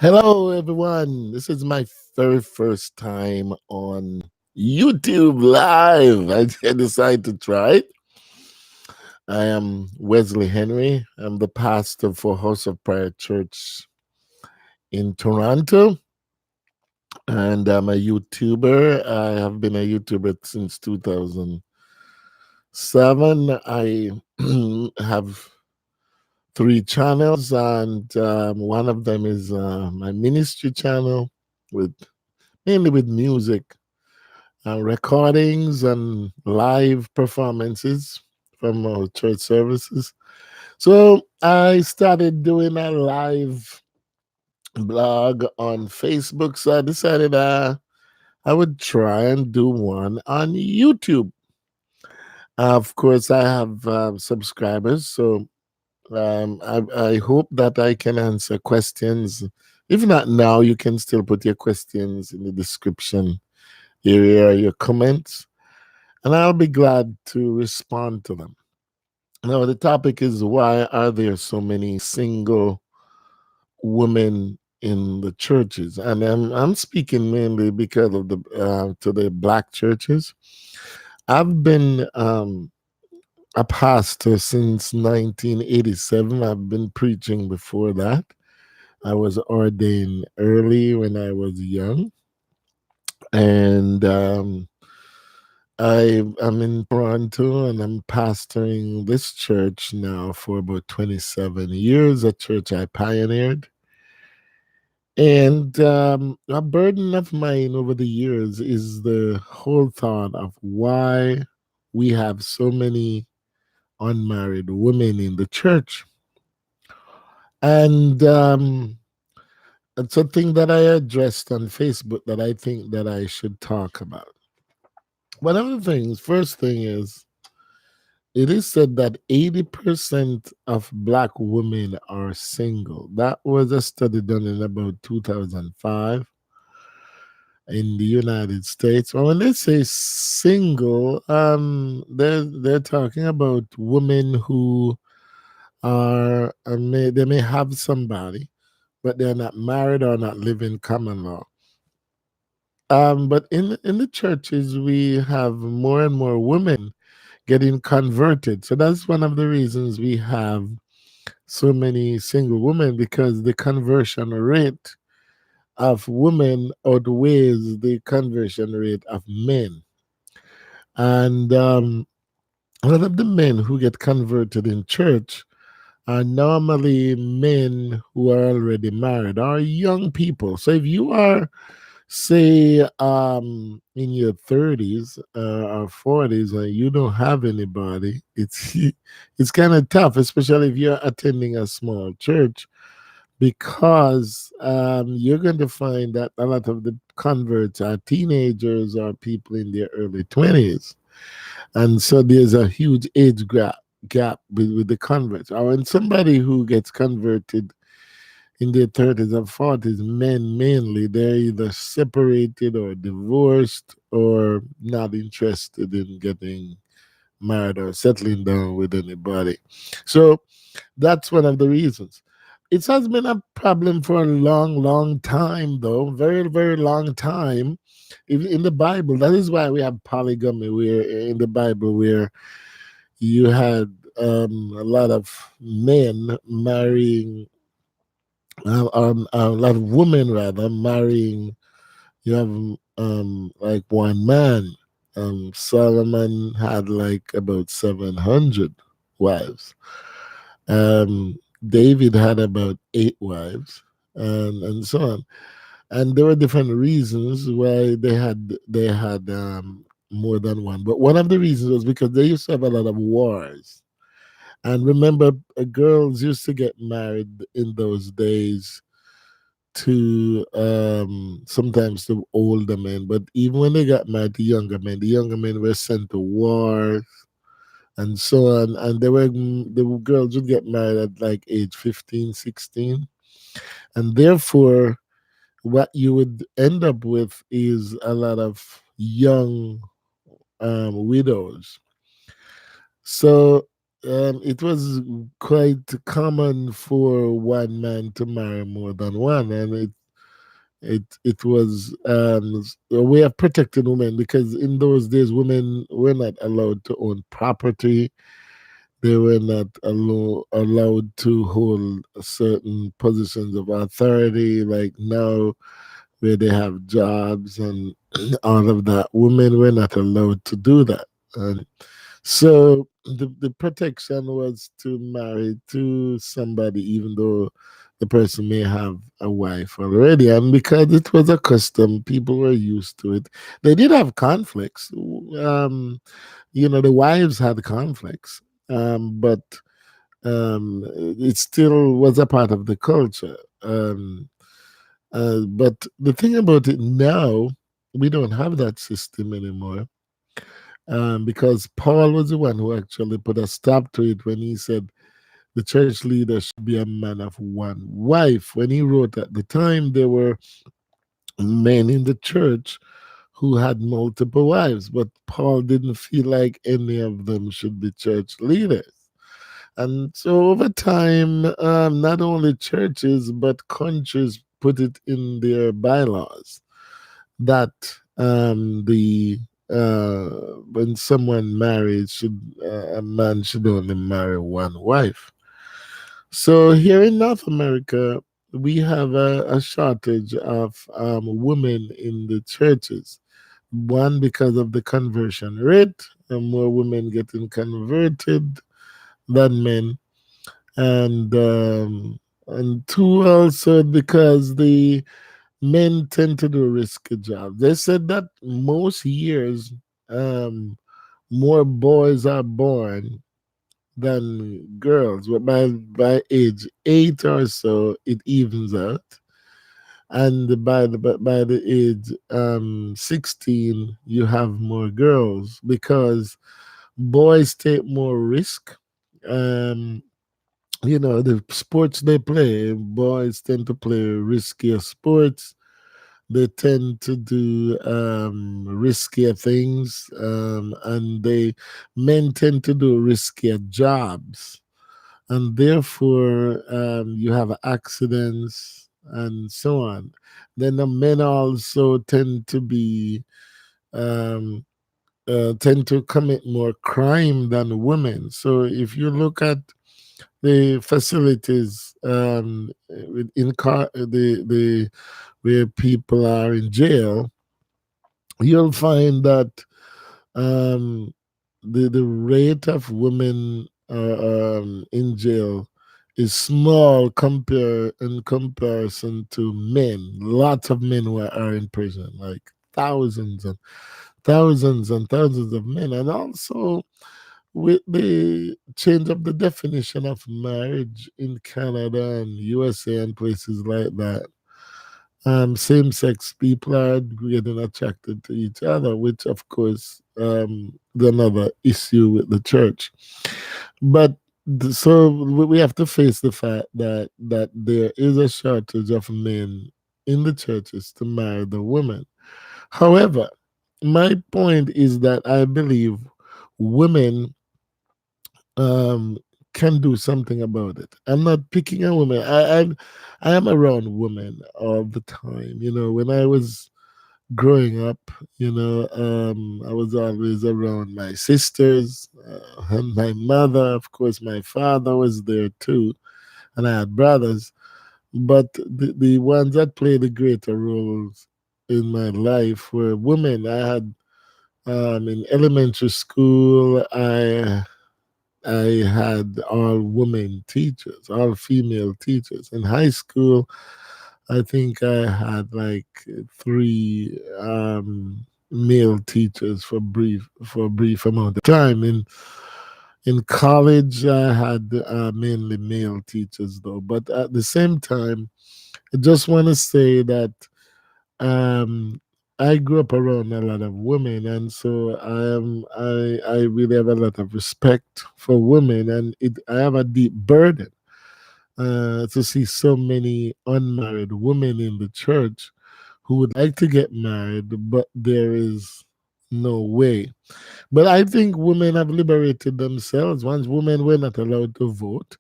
Hello, everyone. This is my very first time on YouTube Live. I decided to try it. I am Wesley Henry. I'm the pastor for House of Prayer Church in Toronto, and I'm a YouTuber. I have been a YouTuber since 2007. I have three channels, and one of them is my ministry channel with mainly with music recordings and live performances from our church services. So I started doing a live blog on Facebook. So I decided I would try and do one on YouTube. Of course, I have subscribers, so I hope that I can answer questions. If not now, you can still put your questions in the description area, your comments, and I'll be glad to respond to them. Now, the topic is, why are there so many single women in the churches? And I'm speaking mainly because of the to the black churches. I've been a pastor since 1987. I've been preaching before that. I was ordained early when I was young, and I'm in Toronto, and I'm pastoring this church now for about 27 years, a church I pioneered. And a burden of mine over the years is the whole thought of why we have so many unmarried women in the church. And it's a thing that I addressed on Facebook that I think that I should talk about. One of the things, first thing is, it is said that 80% of black women are single. That was a study done in about 2005 in the United States. Well, when they say single, they're talking about women who are they may have somebody, but they're not married or not living common law. But in the churches, we have more and more women getting converted. So that's one of the reasons we have so many single women, because the conversion rate of women outweighs the conversion rate of men. And a lot of the men who get converted in church are normally men who are already married or young people. So if you are, say, in your 30s or 40s, and you don't have anybody, it's kind of tough, especially if you're attending a small church, because you're going to find that a lot of the converts are teenagers or people in their early 20s. And so there's a huge age gap with the converts. Or when somebody who gets converted in their 30s and 40s, men mainly, they're either separated or divorced or not interested in getting married or settling down with anybody. So that's one of the reasons. It has been a problem for a long, long time, though, very, very long time. In the Bible, that is why we have polygamy. Where in the Bible, where you had a lot of men marrying, a lot of women rather marrying. You have like one man. Solomon had like about 700 wives. David had about 8 wives, and so on. And there were different reasons why they had more than one. But one of the reasons was because they used to have a lot of wars. And remember, girls used to get married in those days to sometimes to older men, but even when they got married to younger men, the younger men were sent to war and so on. And the girls would get married at like age 15, 16. And therefore, what you would end up with is a lot of young widows. So it was quite common for one man to marry more than one, and it was a way of protecting women, because in those days women were not allowed to own property. They were not allowed to hold certain positions of authority like now, where they have jobs and all of that. Women were not allowed to do that. And so the protection was to marry to somebody, even though the person may have a wife already. And because it was a custom, people were used to it. They did have conflicts. The wives had conflicts, but it still was a part of the culture. But the thing about it now, we don't have that system anymore, because Paul was the one who actually put a stop to it when he said the church leader should be a man of one wife. When he wrote at the time, there were men in the church who had multiple wives, but Paul didn't feel like any of them should be church leaders. And so over time, not only churches, but countries put it in their bylaws that the when someone marries, should a man should only marry one wife. So here in North America, we have a shortage of women in the churches. One, because of the conversion rate, and more women getting converted than men, and two, also because the men tend to do risky jobs. They said that most years, um, more boys are born than girls, but by age 8 or so, it evens out. And by the age 16, you have more girls, because boys take more risk. Um, the sports they play, boys tend to play riskier sports. They tend to do riskier things, and men tend to do riskier jobs, and therefore you have accidents and so on. Then the men also um, tend to commit more crime than women. So if you look at the facilities, the where people are in jail, you'll find that um, the rate of women in jail is small in comparison to men. Lots of men who are in prison, like thousands and thousands and thousands of men. And also, with the change of the definition of marriage in Canada and USA and places like that, same sex people are getting attracted to each other, which, of course, is another issue with the church. But so we have to face the fact that there is a shortage of men in the churches to marry the women. However, my point is that I believe women um, can do something about it. I'm not picking a woman. I am around women all the time. When I was growing up, I was always around my sisters and my mother. Of course, my father was there too, and I had brothers. But the ones that played the greater roles in my life were women. I had in elementary school, I had all women teachers, all female teachers. In high school, I think I had like three male teachers for a brief amount of time. In college, I had mainly male teachers though. But at the same time, I just want to say that um, I grew up around a lot of women, and so I really have a lot of respect for women, and I have a deep burden to see so many unmarried women in the church who would like to get married, but there is No way. But I think women have liberated themselves. Once women were not allowed to vote,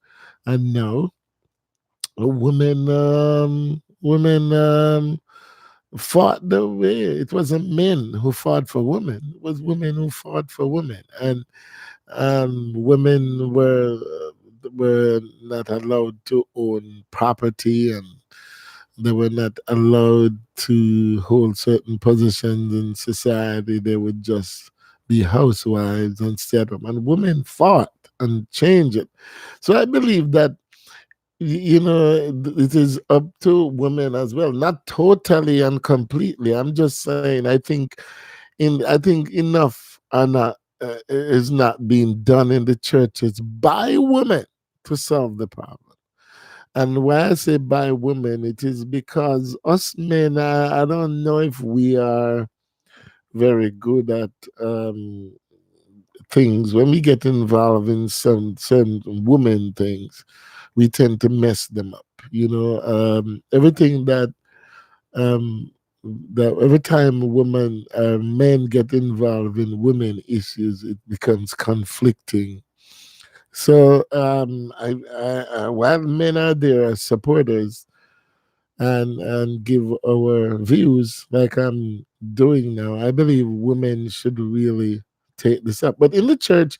and now women fought the way. It wasn't men who fought for women; it was women who fought for women, and women were not allowed to own property, and they were not allowed to hold certain positions in society. They would just be housewives instead of, and women fought and changed it. So I believe that it is up to women as well, not totally and completely. I'm just saying, I think enough are not is not being done in the churches by women to solve the problem. And why I say by women, it is because us men, I don't know if we are very good at things. When we get involved in some women things, we tend to mess them up. Everything um, that every time men get involved in women issues, it becomes conflicting. So while men are there as supporters and give our views like I'm doing now, I believe women should really take this up. But in the church,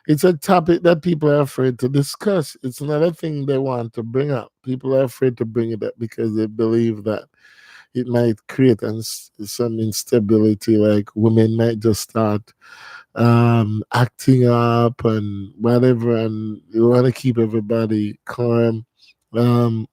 it's a topic that people are afraid to discuss. It's not a thing they want to bring up. People are afraid to bring it up because they believe that it might create some instability. Like women might just start acting up and whatever, and you want to keep everybody calm. Um,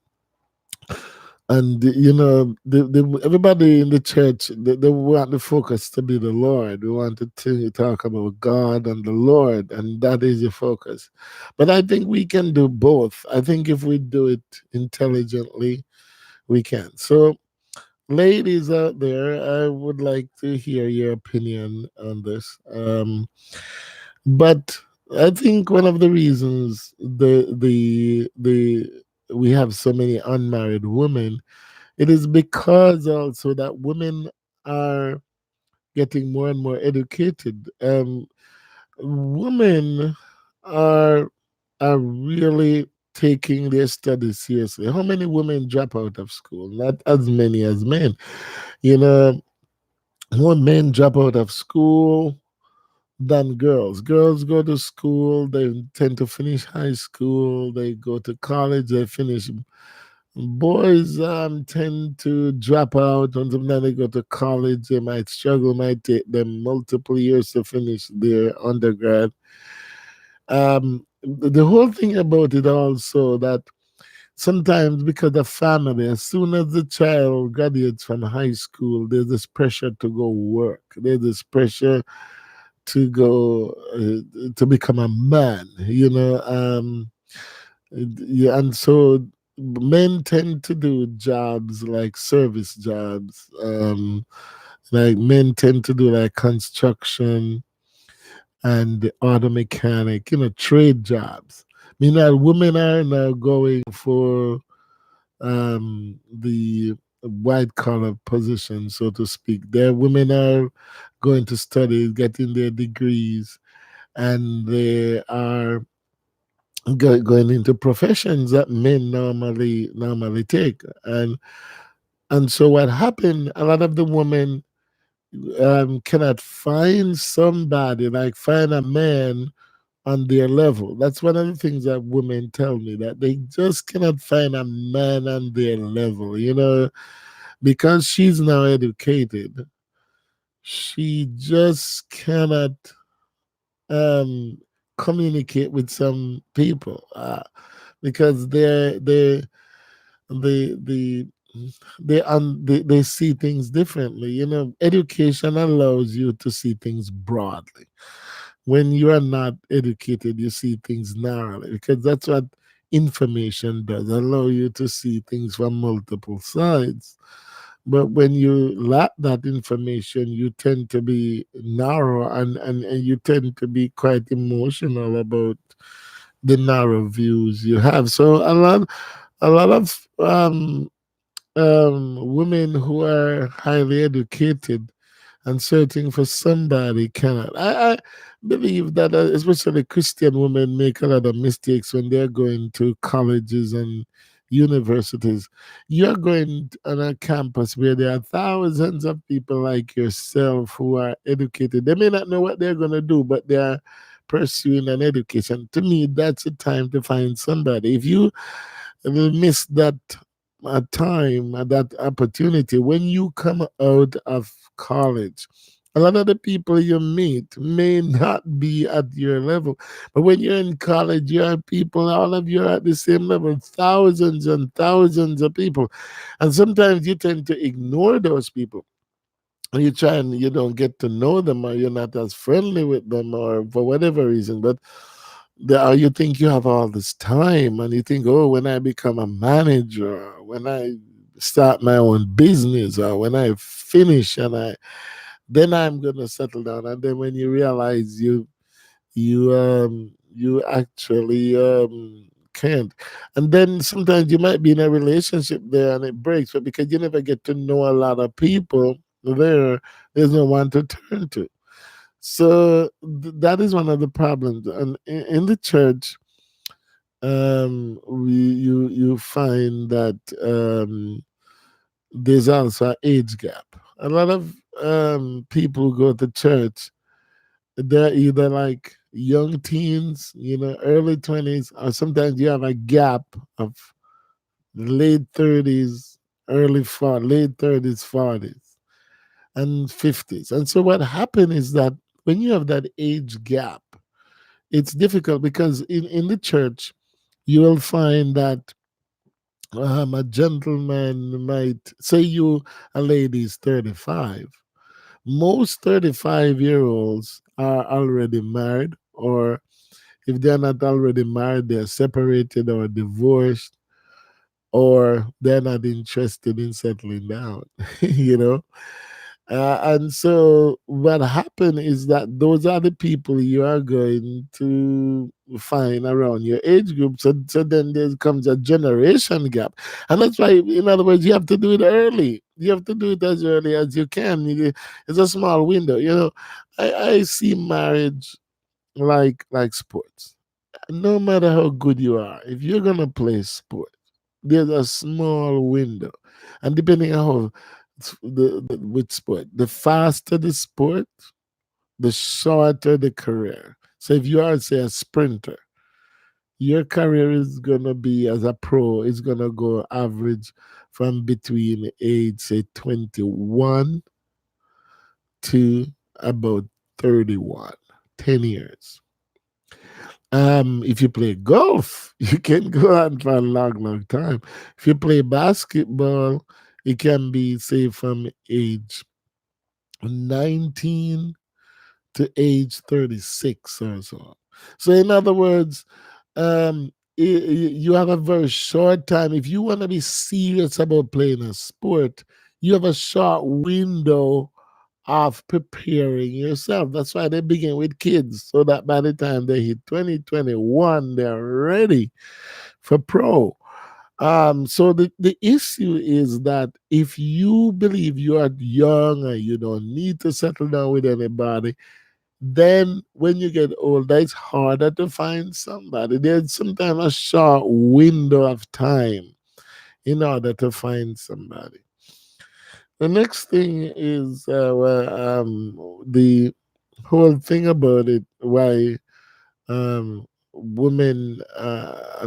and everybody in the church, they want the focus to be the Lord. We want to talk about God and the Lord, and that is the focus. But I think we can do both. I think if we do it intelligently, we can. So, ladies out there, I would like to hear your opinion on this. But I think one of the reasons the we have so many unmarried women, it is because also that women are getting more and more educated. Women are are really taking their studies seriously. How many women drop out of school? Not as many as men. You know, more men drop out of school than girls. Girls go to school, they tend to finish high school, they go to college, they finish. Boys tend to drop out, and sometimes they go to college, they might struggle, might take them multiple years to finish their undergrad. The whole thing about it also that sometimes because of family, as soon as the child graduates from high school, there's this pressure to go work. There's this pressure to go to become a man, yeah, and so men tend to do jobs like service jobs, like men tend to do like construction and auto mechanic, trade jobs. Meanwhile, women are now going for the white collar position, so to speak. There, women are going to study, getting their degrees, and they are going into professions that men normally take. And so what happened? A lot of the women cannot find somebody, like find a man on their level. That's one of the things that women tell me, that they just cannot find a man on their level, because she's now educated. She just cannot um, communicate with some people because they they they see things differently. Education allows you to see things broadly. When you are not educated, you see things narrowly, because that's what information does, allow you to see things from multiple sides. But when you lack that information, you tend to be narrow, and you tend to be quite emotional about the narrow views you have. So a lot of women who are highly educated, and searching for somebody cannot. I believe that especially Christian women make a lot of mistakes when they're going to colleges and universities. You're going on a campus where there are thousands of people like yourself who are educated. They may not know what they're going to do, but they are pursuing an education. To me, that's a time to find somebody. If you will miss that time, that opportunity when you come out of college. A lot of the people you meet may not be at your level, but when you're in college, you have people, all of you are at the same level, thousands and thousands of people. And sometimes you tend to ignore those people. You try and you don't get to know them, or you're not as friendly with them, or for whatever reason. But you think you have all this time, and you think, oh, when I become a manager, when I start my own business, or when I finish, then I'm gonna settle down. And then when you realize you actually can't. And then sometimes you might be in a relationship there and it breaks, but because you never get to know a lot of people there's no one to turn to. So that is one of the problems. And in the church, you find that there's also an age gap. A lot of people who go to church, they're either like young teens, early 20s, or sometimes you have a gap of late 30s, early 40s, late 30s, 40s, and 50s. And so what happened is that when you have that age gap, it's difficult because in the church, you will find that a gentleman might say a lady is 35. Most 35-year-olds are already married, or if they're not already married, they're separated or divorced, or they're not interested in settling down, you know? And so what happened is that those are the people you are going to find around your age group. So then there comes a generation gap. And that's why, in other words, you have to do it early. You have to do it as early as you can. It's a small window. I see marriage like sports. No matter how good you are, if you're gonna play sport, there's a small window, and depending on how which sport, the faster the sport, the shorter the career. So if you are, say, a sprinter, your career is gonna be as a pro. It's gonna go average from between age, say, 21 to about 31, 10 years. If you play golf, you can go on for a long, long time. If you play basketball, it can be, say, from age 19 to age 36 or so. So, in other words, you have a very short time. If you want to be serious about playing a sport, you have a short window of preparing yourself. That's why they begin with kids, so that by the time they hit 2021, they're ready for pro. So the issue is that if you believe you are young and you don't need to settle down with anybody, then when you get older, it's harder to find somebody. There's sometimes a short window of time in order to find somebody. The next thing is the whole thing about it, why women,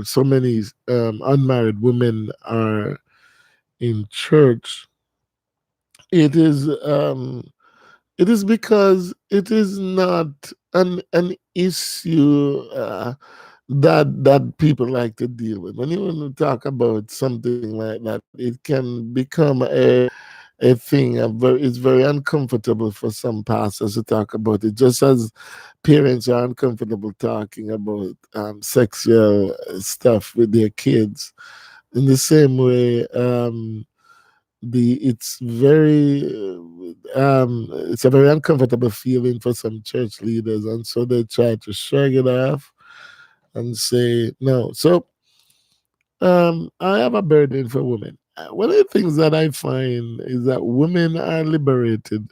so many unmarried women are in church. It is it is because it is not an issue that people like to deal with. When you want to talk about something like that, it can become a thing. It's very uncomfortable for some pastors to talk about it, just as parents are uncomfortable talking about sexual stuff with their kids. In the same way, it's a very uncomfortable feeling for some church leaders, and so they try to shrug it off and say no. So I have a burden for women. One of the things that I find is that women are liberated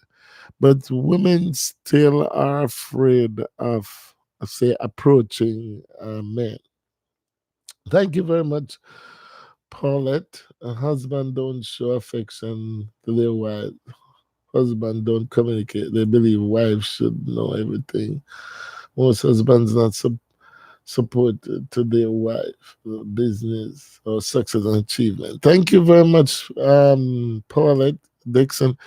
but women still are afraid of, say, approaching men. Thank you very much, Paulette. A husband don't show affection to their wife. Husband don't communicate. They believe wives should know everything. Most husbands not support to their wife, business or success and achievement. Thank you very much, Paulette Dixon.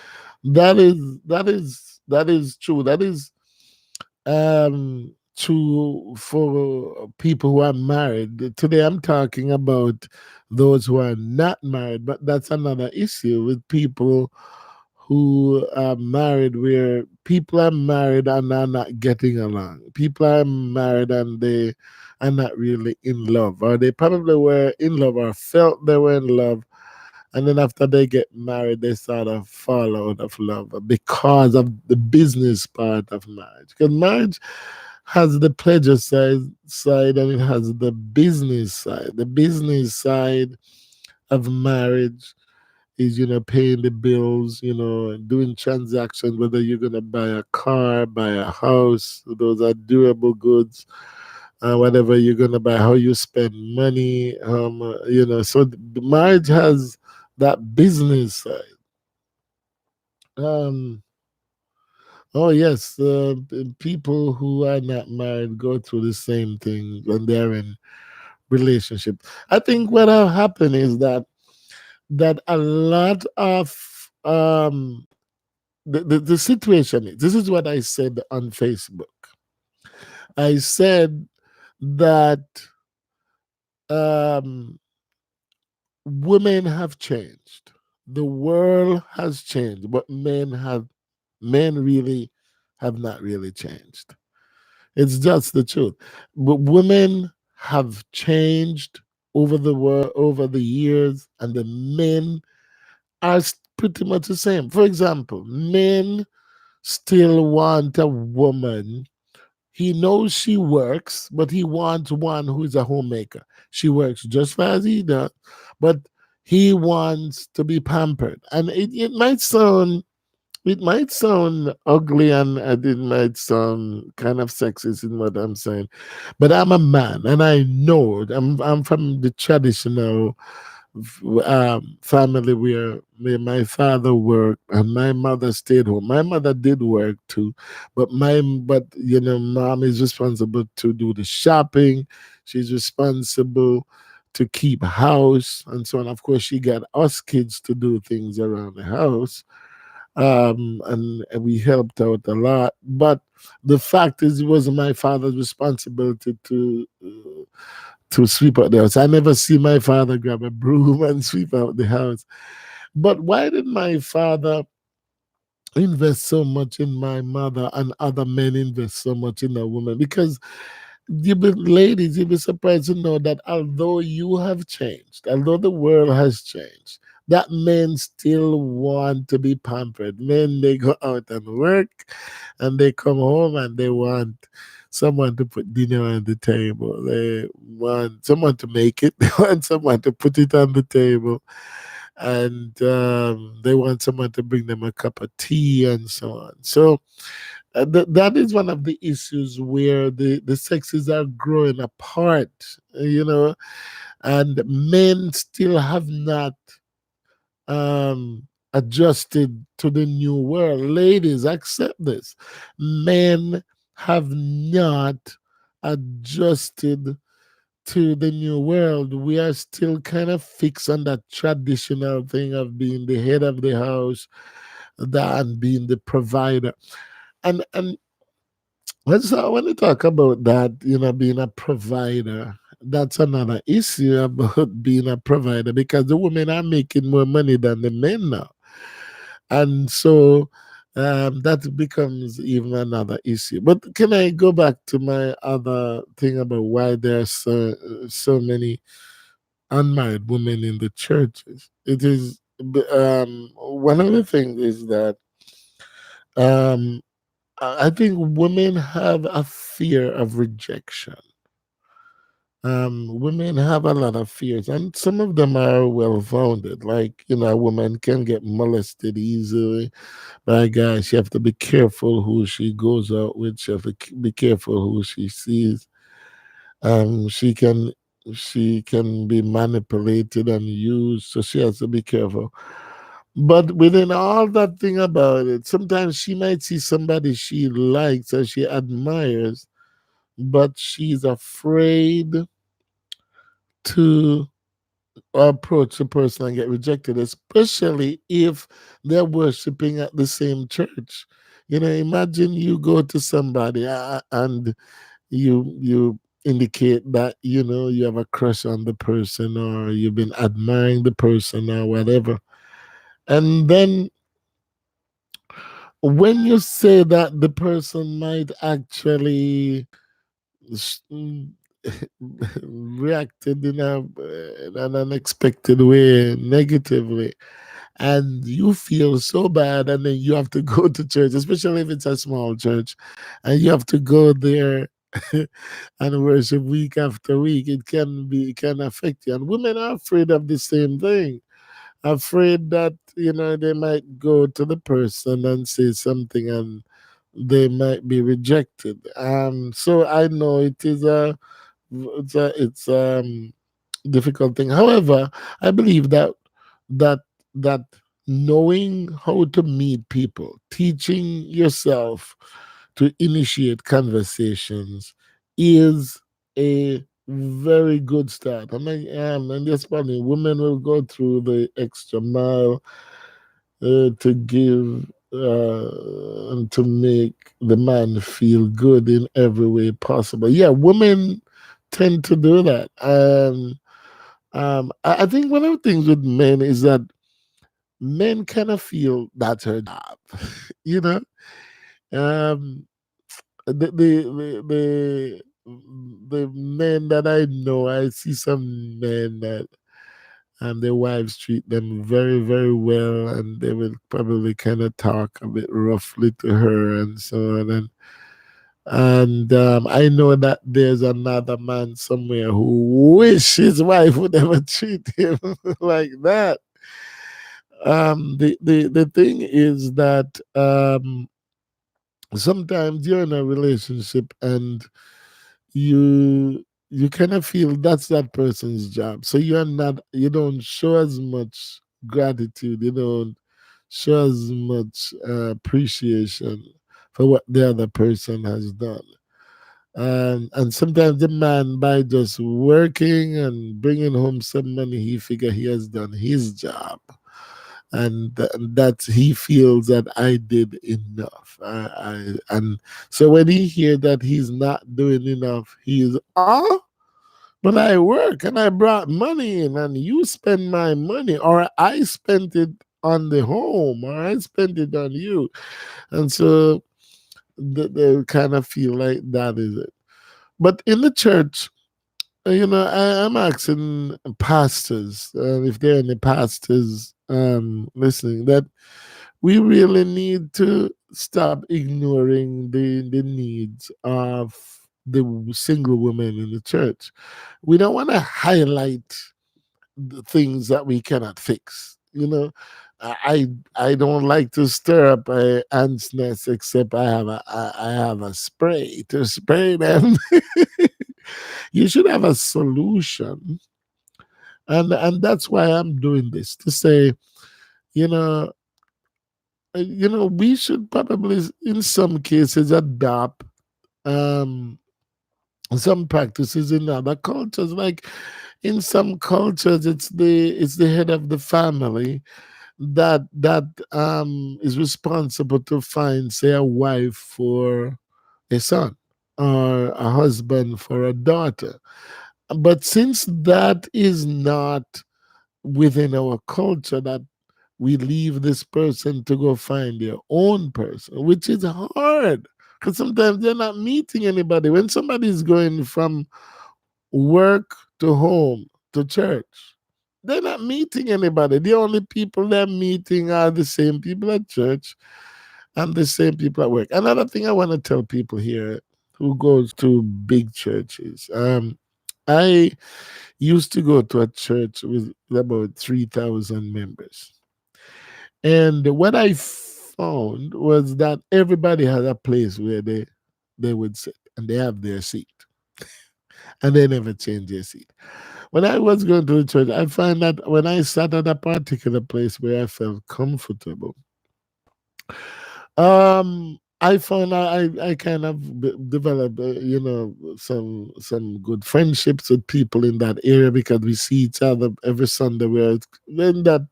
That is true. That is true for people who are married. Today I'm talking about those who are not married, but that's another issue with people who are married, where people are married and are not getting along. People are married and they are not really in love, or they probably were in love or felt they were in love, and then after they get married, they sort of fall out of love because of the business part of marriage. Because marriage has the pleasure side and it has the business side. The business side of marriage is, paying the bills, doing transactions, whether you're gonna buy a car, buy a house, those are durable goods, whatever you're gonna buy, how you spend money, so the marriage has that business side. Um, oh yes, people who are not married go through the same thing when they're in relationship. I think what will happen is that a lot of the situation is, this is what I said on Facebook. I said that um, women have changed. The world has changed, but men really have not really changed. It's just the truth. But women have changed over the years, and the men are pretty much the same. For example, men still want a woman. He knows she works, but he wants one who is a homemaker. She works just as he does, but he wants to be pampered. And it might sound ugly, and it might sound kind of sexist in what I'm saying, but I'm a man, and I know I'm from the traditional family where my father worked and my mother stayed home. My mother did work too, but mom is responsible to do the shopping. She's responsible to keep house and so on. Of course, she got us kids to do things around the house, and we helped out a lot. But the fact is, it was my father's responsibility to sweep out the house. I never see my father grab a broom and sweep out the house. But why did my father invest so much in my mother and other men invest so much in a woman? Because ladies, you'll be surprised to know that although you have changed, although the world has changed, that men still want to be pampered. Men, they go out and work and they come home and they want someone to put dinner on the table. They want someone to make it, they want someone to put it on the table, and they want someone to bring them a cup of tea and so on. So that is one of the issues where the sexes are growing apart, and men still have not adjusted to the new world. Ladies, accept this. Men have not adjusted to the new world. We are still kind of fixed on that traditional thing of being the head of the house, that and being the provider. And when you talk about that, being a provider, that's another issue about being a provider, because the women are making more money than the men now. And so that becomes even another issue. But can I go back to my other thing about why there are so many unmarried women in the churches? It is one of the things is that um, I think women have a fear of rejection. Women have a lot of fears, and some of them are well founded. Like, a woman can get molested easily by guys. She have to be careful who she goes out with. She have to be careful who she sees. Um, she can she can be manipulated and used, so she has to be careful. But within all that thing about it, sometimes she might see somebody she likes or she admires, but she's afraid to approach the person and get rejected, especially if they're worshiping at the same church. Imagine you go to somebody and you indicate that you have a crush on the person, or you've been admiring the person or whatever, and then when you say that, the person might actually s- mm, reacted in an unexpected way, negatively, and you feel so bad, and then you have to go to church, especially if it's a small church, and you have to go there and worship week after week. It can affect you, and women are afraid of the same thing, afraid that they might go to the person and say something, and they might be rejected. So I know it's difficult thing. However, I believe that that knowing how to meet people, teaching yourself to initiate conversations, is a very good start. I mean, and it's funny, women will go through the extra mile to give and to make the man feel good in every way possible. Yeah, women tend to do that. And I think one of the things with men is that men kind of feel that's her job. you know, um, the the men that I know, I see some men that their wives treat them very, very well, and they will probably kind of talk a bit roughly to her and so on. And I know that there's another man somewhere who wish his wife would ever treat him like that. The thing is that sometimes you're in a relationship and you kind of feel that's that person's job, so you don't show as much gratitude, you don't show as much appreciation for what the other person has done. And sometimes the man, by just working and bringing home some money, he figure he has done his job, and that he feels that I did enough. And so when he hear that he's not doing enough, he's but I work and I brought money in, and you spend my money, or I spent it on the home, or I spent it on you, and so they kind of feel like that is it. But in the church, I'm asking pastors, if there are any pastors listening, that we really need to stop ignoring the needs of the single women in the church. We don't want to highlight the things that we cannot fix. I don't like to stir up a ant's nest, except I have a spray to spray them. You should have a solution, and that's why I'm doing this, to say, you know, we should probably, in some cases, adopt um, some practices in other cultures. Like in some cultures, it's the head of the family that is responsible to find, say, a wife for a son, or a husband for a daughter. But since that is not within our culture, that we leave this person to go find their own person, which is hard, because sometimes they're not meeting anybody. When somebody's going from work to home to church, they're not meeting anybody. The only people they're meeting are the same people at church and the same people at work. Another thing I want to tell people here who goes to big churches, I used to go to a church with about 3,000 members. And what I found was that everybody had a place where they would sit and they have their seat and they never change their seat. When I was going to the church, I find that when I sat at a particular place where I felt comfortable, I found I kind of developed, some good friendships with people in that area because we see each other every Sunday. We're in that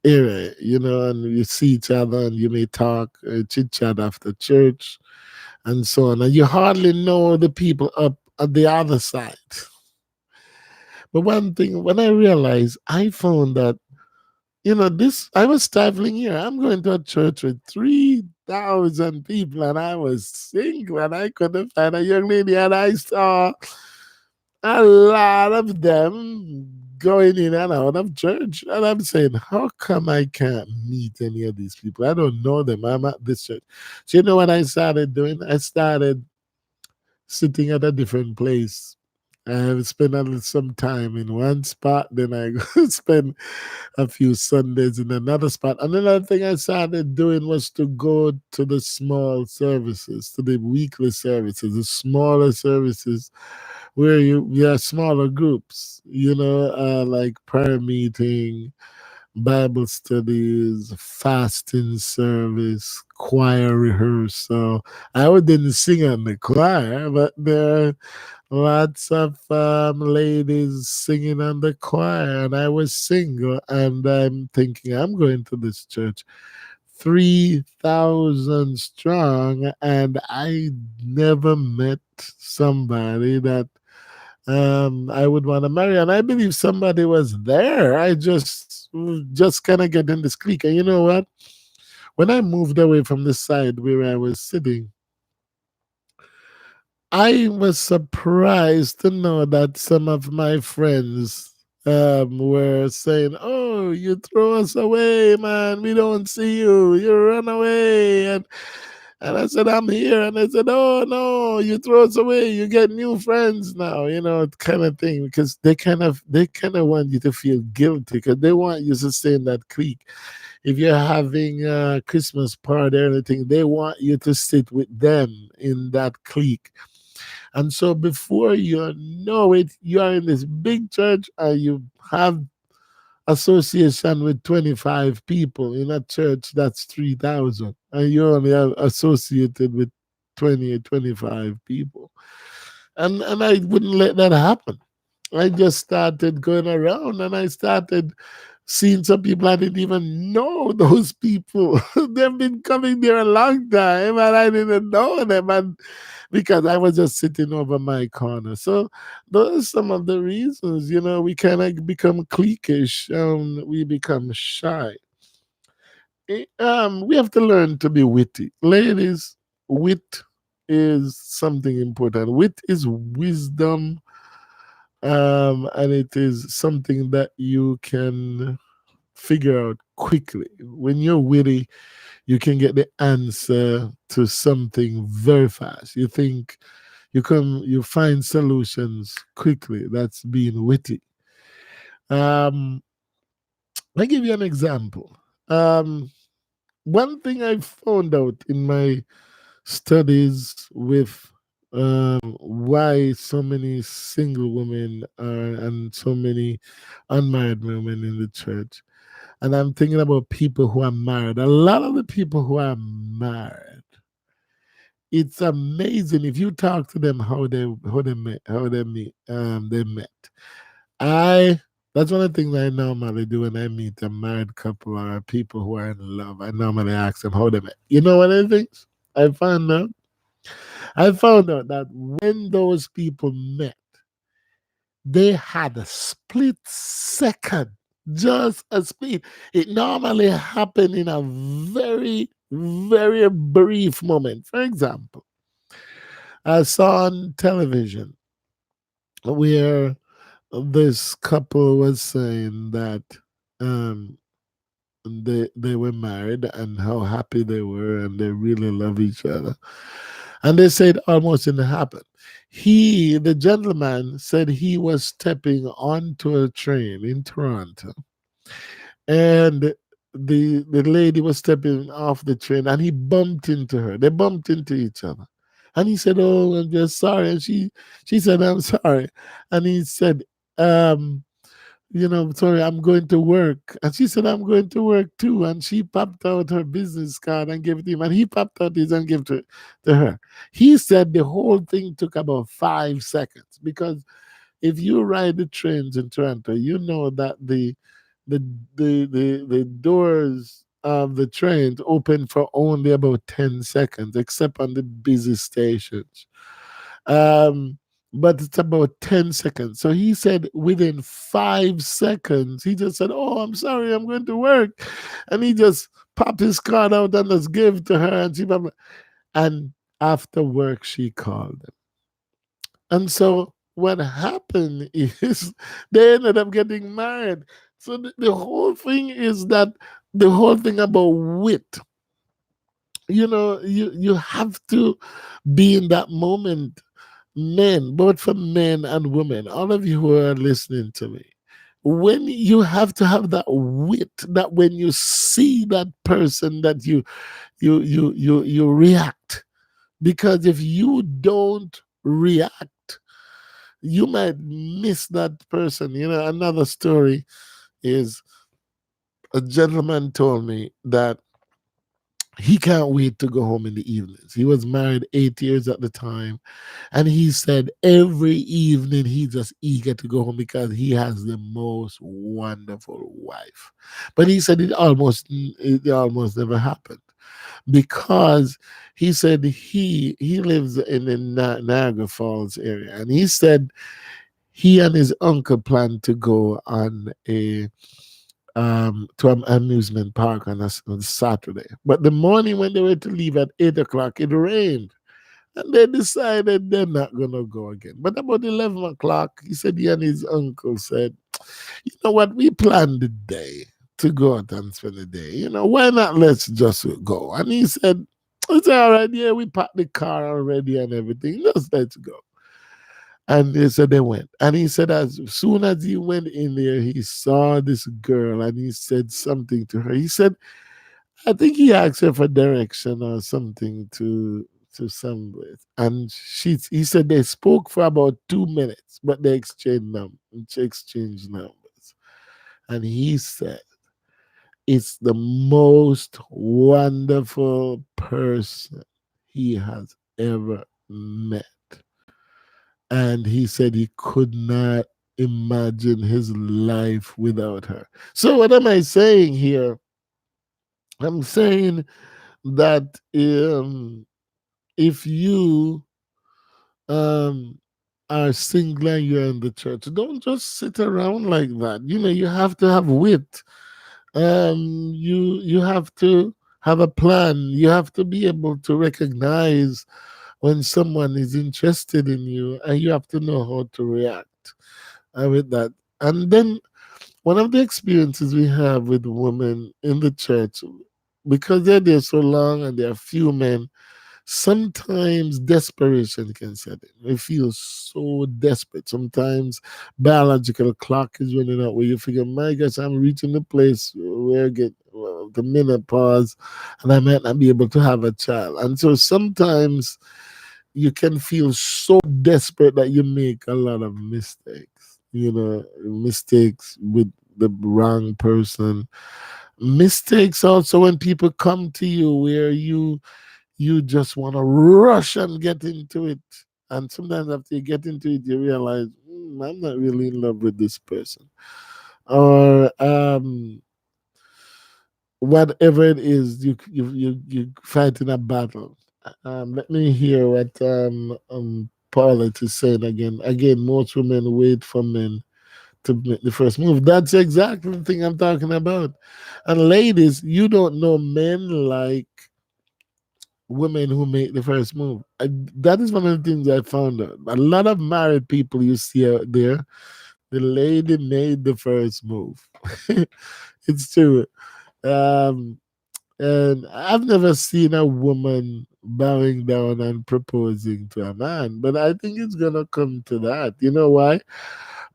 area, and you see each other and you may talk, chit chat after church and so on. And you hardly know the people up at the other side. But one thing, when I realized, I found that, this, I was traveling here. I'm going to a church with 3,000 people and I was single and I couldn't find a young lady. And I saw a lot of them going in and out of church. And I'm saying, how come I can't meet any of these people? I don't know them. I'm at this church. So, you know what I started doing? I started sitting at a different place. I have spent some time in one spot, then I go spend a few Sundays in another spot. And another thing I started doing was to go to the small services, to the weekly services, the smaller services where you have smaller groups, like prayer meeting, Bible studies, fasting service, choir rehearsal. Didn't sing on the choir, but there are lots of ladies singing on the choir, and I was single, and I'm thinking I'm going to this church. 3,000 strong, and I never met somebody that I would want to marry. And I believe somebody was there. I just kind of get in this clique. And you know what? When I moved away from the side where I was sitting, I was surprised to know that some of my friends were saying, "Oh, you throw us away, man. We don't see you. You run away." And I said, "I'm here." And I said, "Oh no, you throw us away. You get new friends now, kind of thing." Because they kind of want you to feel guilty because they want you to stay in that clique. If you're having a Christmas party or anything, they want you to sit with them in that clique. And so before you know it, you are in this big church and you have association with 25 people in a church that's 3,000. And you only are associated with 20 or 25 people. And I wouldn't let that happen. I just started going around and I started seeing some people I didn't even know those people. They've been coming there a long time and I didn't know them. And because I was just sitting over my corner. So those are some of the reasons, we kind of become cliquish, we become shy. We have to learn to be witty. Ladies, wit is something important. Wit is wisdom, and it is something that you can figure out quickly. When you're witty, you can get the answer to something very fast. You find solutions quickly. That's being witty. Um, I give you an example. Um, One thing I found out in my studies with why so many single women are and so many unmarried women in the church, and I'm thinking about people who are married. A lot of the people who are married, it's amazing if you talk to them how they met. I That's one of the things I normally do when I meet a married couple or people who are in love. I normally ask them how they met. You know what I think? I found out. I found out that when those people met, they had a split second, just a split. It normally happened in a very, very brief moment. For example, I saw on television where this couple was saying that um, they were married and how happy they were and they really love each other. And they said almost didn't happen. The gentleman, said he was stepping onto a train in Toronto, and the lady was stepping off the train, and he bumped into her. They bumped into each other. And he said, "Oh, I'm just sorry." And she said, "I'm sorry." And he said, um, "Sorry, I'm going to work." And she said, "I'm going to work too." And she popped out her business card and gave it to him. And he popped out his and gave it to her. He said the whole thing took about 5 seconds, because if you ride the trains in Toronto, you know that the the doors of the trains open for only about 10 seconds, except on the busy stations. Um, but it's about 10 seconds. So he said within 5 seconds, he just said, "Oh, I'm sorry, I'm going to work." And he just popped his card out and just gave it to her. And after work, she called him. And so what happened is they ended up getting married. So the whole thing is that the whole thing about wit, you have to be in that moment, men, both for men and women, all of you who are listening to me. When you have to have that wit, that when you see that person, that you react. Because if you don't react, you might miss that person. Another story is, a gentleman told me that he can't wait to go home in the evenings. He was married 8 years at the time, and he said every evening he's just eager to go home because he has the most wonderful wife. But he said it almost never happened, because he said he lives in the Niagara Falls area, and he said he and his uncle planned to go to an amusement park on Saturday. But the morning when they were to leave at 8 o'clock, it rained. And they decided they're not gonna go again. But about 11 o'clock, he said he and his uncle said, "You know what, we planned the day to go out and spend the day. Why not let's just go?" And he said, "It's all right, yeah, we packed the car already and everything. Just let's go." And they said they went. And he said as soon as he went in there, he saw this girl and he said something to her. He said, I think he asked her for direction or something to somewhere. And he said they spoke for about 2 minutes, but they exchanged numbers. And he said, it's the most wonderful person he has ever met. And he said he could not imagine his life without her. So, what am I saying here? I'm saying that if you um, are single and you're in the church, don't just sit around like that. You have to have wit. You have to have a plan. You have to be able to recognize when someone is interested in you, and you have to know how to react with that. And then one of the experiences we have with women in the church, because they're there so long and there are few men, sometimes desperation can set in. We feel so desperate. Sometimes biological clock is running out where you figure, my gosh, I'm reaching the place where I get the menopause and I might not be able to have a child. And so sometimes you can feel so desperate that you make a lot of mistakes. Mistakes with the wrong person. Mistakes also when people come to you where you just want to rush and get into it. And sometimes after you get into it, you realize, I'm not really in love with this person. Or whatever it is, you fight in a battle. Let me hear what Paulette is saying again. Again, most women wait for men to make the first move. That's exactly the thing I'm talking about. And ladies, you don't know men like women who make the first move. That is one of the things I found out. A lot of married people you see out there, the lady made the first move. It's true. Um, And I've never seen a woman bowing down and proposing to a man, but I think it's gonna come to that. You know why?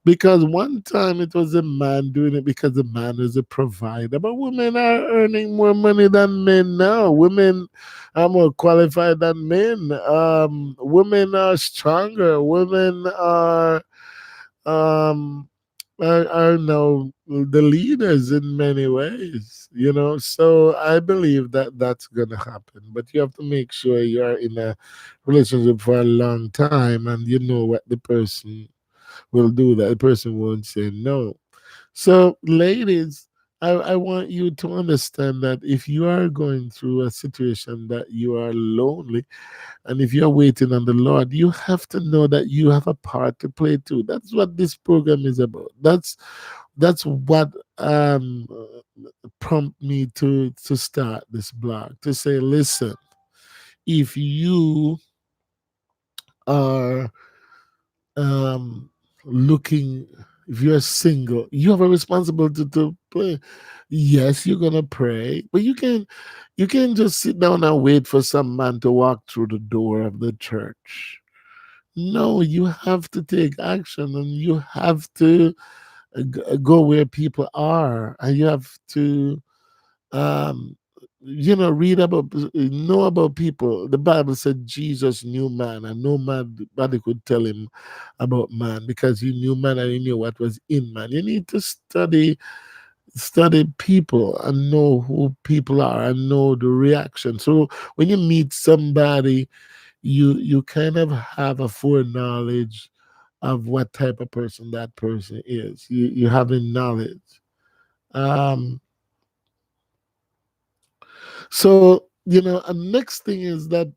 Because one time it was a man doing it because the man is a provider. But women are earning more money than men now. Women are more qualified than men. Women are stronger. Women um, are now the leaders in many ways, you know. So I believe that that's going to happen. But you have to make sure you're in a relationship for a long time and you know what the person will do, that the person won't say no. So, ladies, I want you to understand that if you are going through a situation that you are lonely, and if you're waiting on the Lord, you have to know that you have a part to play too. That's what this program is about. That's what prompt me to start this blog, to say, listen, if you are looking, if you're single, you have a responsibility to pray. Yes, you're gonna pray, but you can just sit down and wait for some man to walk through the door of the church. No, you have to take action, and you have to go where people are, and you have to um read about, know about people. The Bible said Jesus knew man, and no man nobody could tell him about man, because he knew man and he knew what was in man. You need to study people and know who people are and know the reaction. So when you meet somebody, you kind of have a foreknowledge of what type of person that person is. You have a knowledge. um So, and next thing is that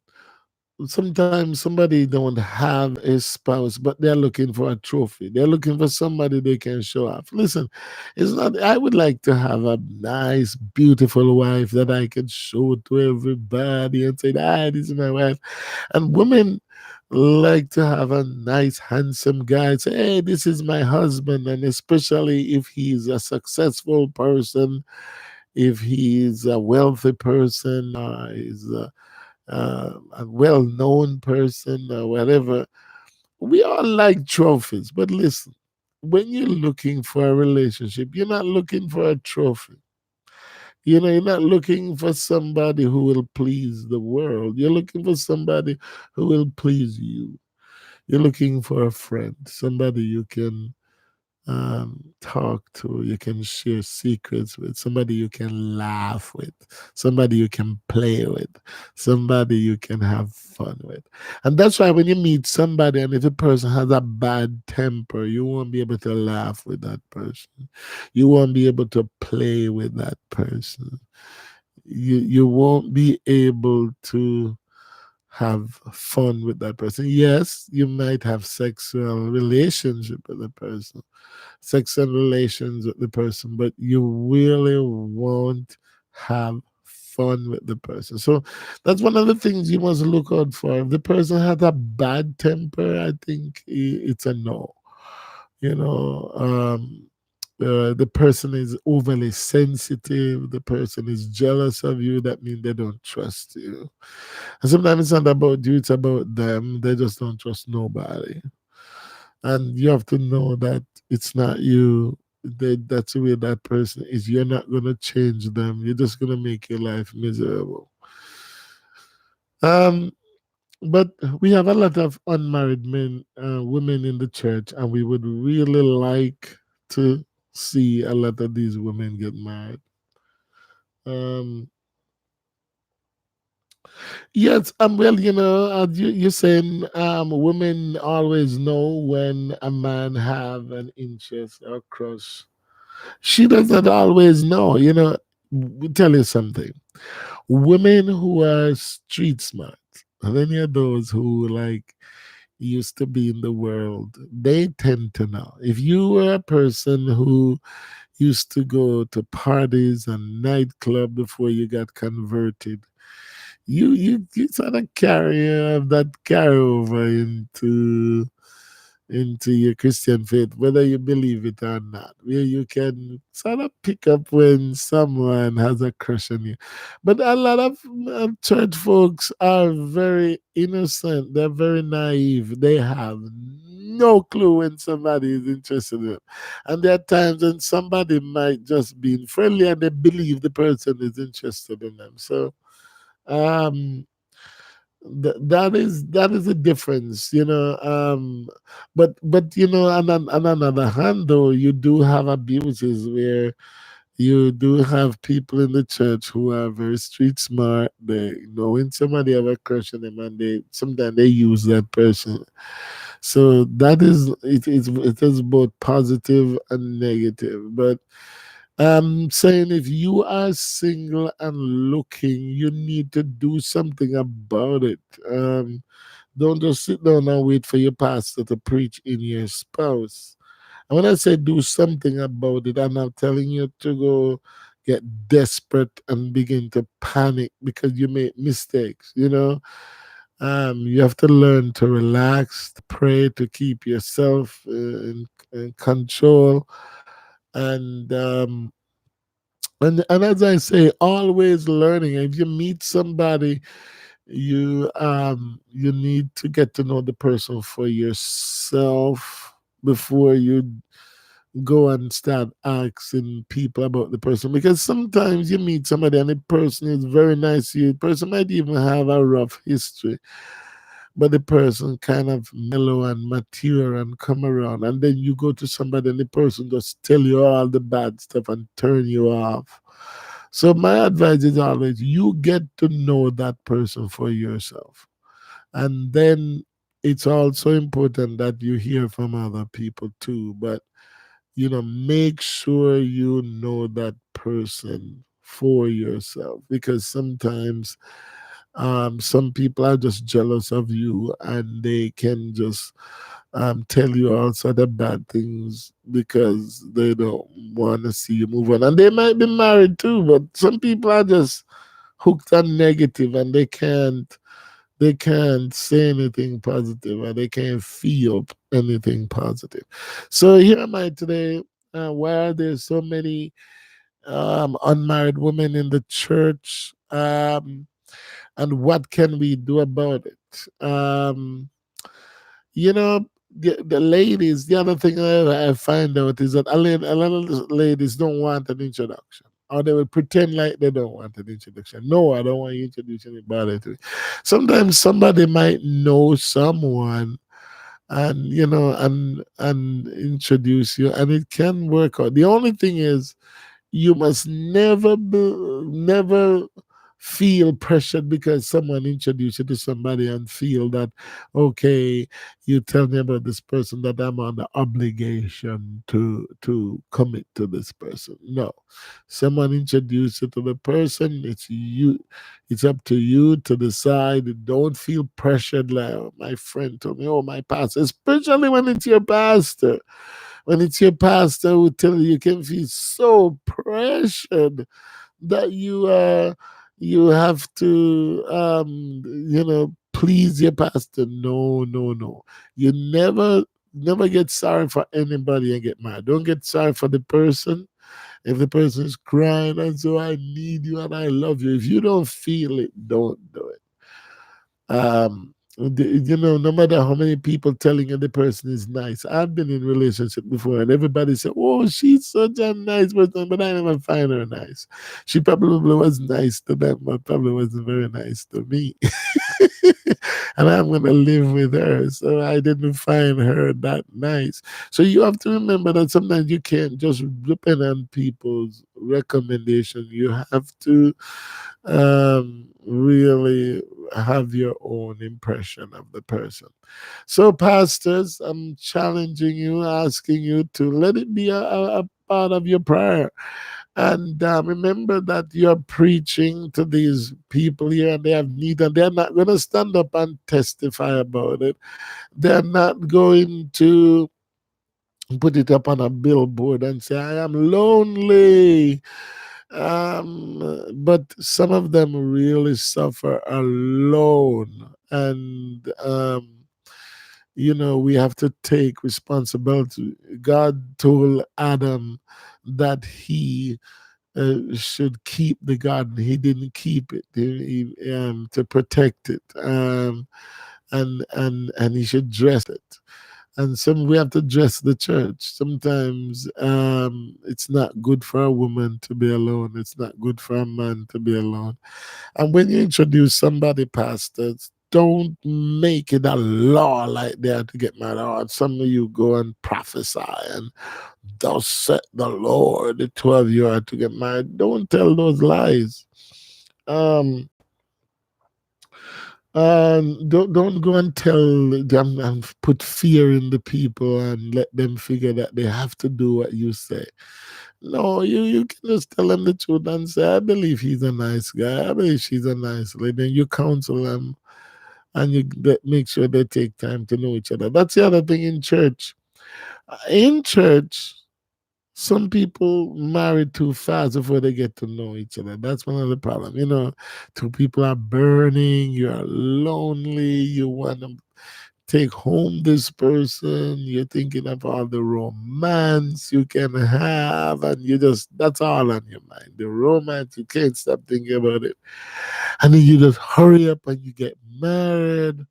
sometimes somebody don't have a spouse, but they're looking for a trophy. They're looking for somebody they can show off. Listen, it's not, I would like to have a nice, beautiful wife that I can show to everybody and say, this is my wife. And women like to have a nice, handsome guy, say, hey, this is my husband. And especially if he's a successful person, if he's a wealthy person, is a well-known person, or whatever. We all like trophies, but listen, when you're looking for a relationship, you're not looking for a trophy. You're not looking for somebody who will please the world. You're looking for somebody who will please you. You're looking for a friend, somebody you can talk to, you can share secrets with, somebody you can laugh with, somebody you can play with, somebody you can have fun with. And that's why when you meet somebody and if a person has a bad temper, you won't be able to laugh with that person. You won't be able to play with that person. You won't be able to have fun with that person. Yes, you might have sexual relationship with the person, sexual relations with the person, but you really won't have fun with the person. So that's one of the things you must look out for. If the person has a bad temper, I think it's a no. You know, the person is overly sensitive, the person is jealous of you, that means they don't trust you. And sometimes it's not about you, it's about them. They just don't trust nobody. And you have to know that it's not you. That's the way that person is. You're not going to change them. You're just going to make your life miserable. Um, but we have a lot of unmarried men, women in the church, and we would really like to see a lot of these women get married. Um, yes, well, you're saying women always know when a man have an interest or crush. She doesn't always know. We tell you something. Women who are street smart, and any of those who like used to be in the world, they tend to know. If you were a person who used to go to parties and nightclub before you got converted, you sort of carry that carryover into into your Christian faith, whether you believe it or not, where you can sort of pick up when someone has a crush on you. But a lot of church folks are very innocent, they're very naive, they have no clue when somebody is interested in them. And there are times when somebody might just be friendly and they believe the person is interested in them. So, um, that is a difference, but on another hand, though, you do have abuses where you do have people in the church who are very street smart. They know when somebody have a crush on them, and they sometimes they use that person. So it is both positive and negative. But I'm saying if you are single and looking, you need to do something about it. Don't just sit down and wait for your pastor to preach in your spouse. And when I say do something about it, I'm not telling you to go get desperate and begin to panic because you make mistakes. You have to learn to relax, to pray, to keep yourself in control, and and as I say, always learning. If you meet somebody, you need to get to know the person for yourself before you go and start asking people about the person, because sometimes you meet somebody and the person is very nice to you. The person might even have a rough history, but the person kind of mellow and mature and come around, and then you go to somebody and the person just tell you all the bad stuff and turn you off. So my advice is always you get to know that person for yourself, and then it's also important that you hear from other people too. But make sure you know that person for yourself, because sometimes some people are just jealous of you and they can just tell you all sort of bad things because they don't want to see you move on. And they might be married too, but some people are just hooked on negative and they can't say anything positive and they can't feel anything positive. So here am I today. Why are there so many unmarried women in the church? And what can we do about it? You know, the ladies, the other thing I find out is that a lot of ladies don't want an introduction. Or they will pretend like they don't want an introduction. No, I don't want you to introduce anybody to me. Sometimes somebody might know someone and and introduce you, and it can work out. The only thing is you must never feel pressured because someone introduced you to somebody and feel that, okay, you tell me about this person, that I'm on the obligation to commit to this person. No, someone introduced you to the person, it's up to you to decide. Don't feel pressured like, oh, my friend told me, oh, my pastor, especially when it's your pastor. When it's your pastor who tell you, you can feel so pressured that you have to please your pastor. No, no, no. You never get sorry for anybody and get mad. Don't get sorry for the person. If the person is crying and so, I need you and I love you, if you don't feel it, don't do it. No matter how many people telling you the person is nice. I've been in relationship before and everybody said, oh, she's such a nice person, but I never find her nice. She probably was nice to them, but probably wasn't very nice to me. And I'm going to live with her, so I didn't find her that nice. So you have to remember that sometimes you can't just depend on people's recommendation. You have to really have your own impression of the person. So, pastors, I'm challenging you, asking you to let it be a part of your prayer. And remember that you're preaching to these people here and they have need, and they're not going to stand up and testify about it. They're not going to put it up on a billboard and say, I am lonely. But some of them really suffer alone. And we have to take responsibility. God told Adam that he should keep the garden. He didn't keep it to protect it, and he should dress it. And we have to dress the church. Sometimes it's not good for a woman to be alone. It's not good for a man to be alone. And when you introduce somebody, pastors, don't make it a law like that to get married. Or some of you go and prophesy and thus said the Lord, the two of you are to get married. Don't tell those lies. Um, don't go and tell them and put fear in the people and let them figure that they have to do what you say. No, you can just tell them the truth and say, I believe he's a nice guy. I believe she's a nice lady. And you counsel them and make sure they take time to know each other. That's the other thing in church. In church, some people marry too fast before they get to know each other. That's one of the problems. Two people are burning, you're lonely, you want to take home this person, you're thinking of all the romance you can have, and that's all on your mind. The romance, you can't stop thinking about it. And then you just hurry up and you get married.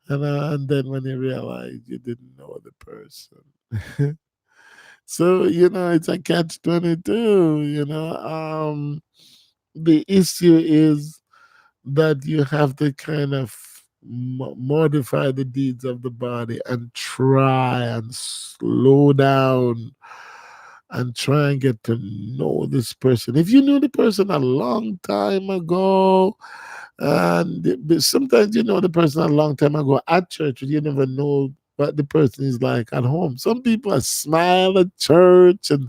And then when you realize you didn't know the person. So, it's a catch 22, the issue is that you have to kind of modify the deeds of the body and try and slow down and try and get to know this person. If you knew the person a long time ago, and sometimes you know the person a long time ago at church, you never know what the person is like at home. Some people are smile at church, and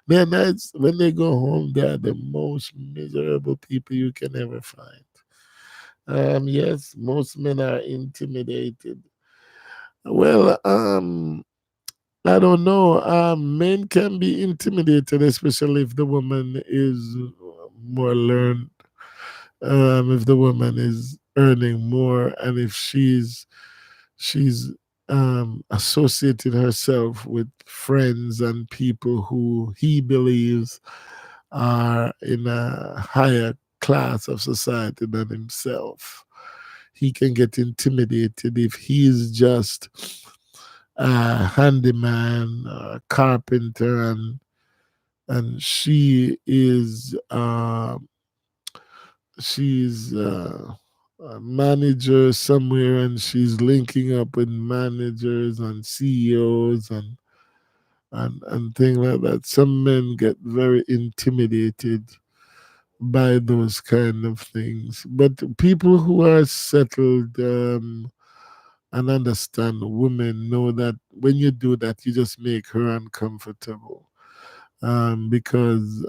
then when they go home, they're the most miserable people you can ever find. Yes, most men are intimidated. Well, I don't know. Men can be intimidated, especially if the woman is more learned. If the woman is earning more, and if she's associating herself with friends and people who he believes are in a higher class of society than himself. He can get intimidated if he's just a handyman, a carpenter, and she's a manager somewhere, and she's linking up with managers and CEOs and things like that. Some men get very intimidated by those kind of things. But people who are settled and understand women know that when you do that, you just make her uncomfortable. Because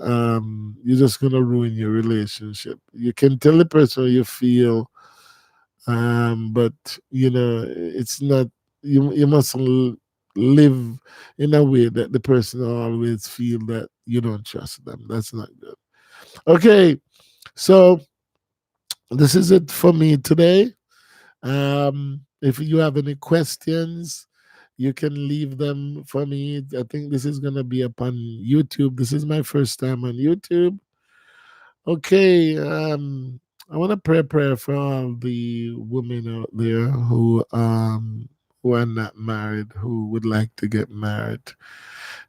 you're just gonna ruin your relationship. You can tell the person how you feel, but it's not. You mustn't live in a way that the person always feel that you don't trust them. That's not good. Okay, so this is it for me today. If you have any questions, you can leave them for me. I think this is gonna be up on YouTube. This is my first time on YouTube. Okay, I want to pray a prayer for all the women out there who are not married, who would like to get married.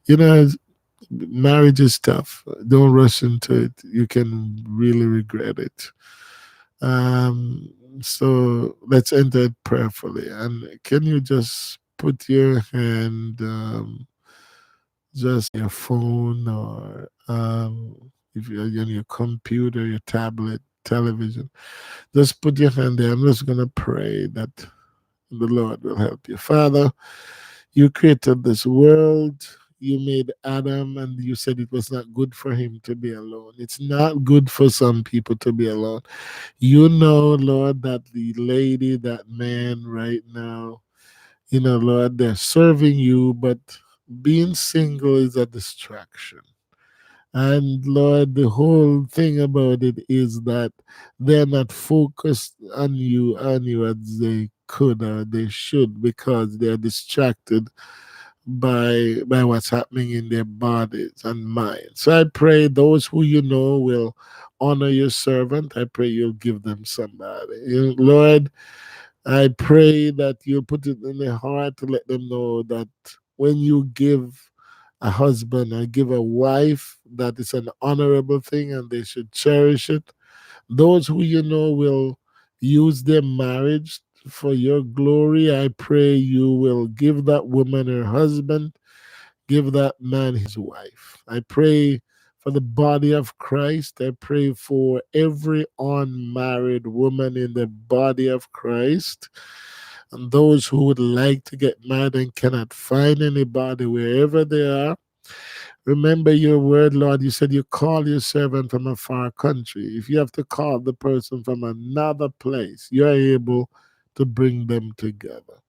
You know, marriage is tough. Don't rush into it. You can really regret it. So let's enter it prayerfully. And can you just put your hand just your phone, or if you're on your computer, your tablet, television, just put your hand there. I'm just going to pray that the Lord will help you. Father, you created this world. You made Adam, and you said it was not good for him to be alone. It's not good for some people to be alone. You know, Lord, that the lady, that man right now, Lord, they're serving you, but being single is a distraction. And Lord, the whole thing about it is that they're not focused on you as they could or they should because they're distracted by what's happening in their bodies and minds. So I pray those who you know will honor your servant. I pray you'll give them somebody. Lord, I pray that you'll put it in their heart to let them know that when you give a husband or give a wife, that is an honorable thing and they should cherish it. Those who you know will use their marriage for your glory. I pray you will give that woman her husband, give that man his wife. I pray for the body of Christ. I pray for every unmarried woman in the body of Christ and those who would like to get married and cannot find anybody wherever they are. Remember your word, Lord. You said you call your servant from a far country. If you have to call the person from another place, you're able to bring them together.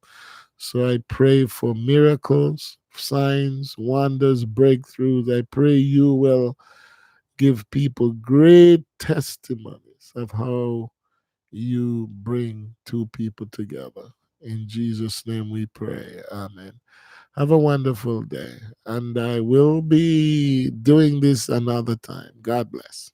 So I pray for miracles, signs, wonders, breakthroughs. I pray you will give people great testimonies of how you bring two people together. In Jesus' name we pray. Amen. Have a wonderful day. And I will be doing this another time. God bless.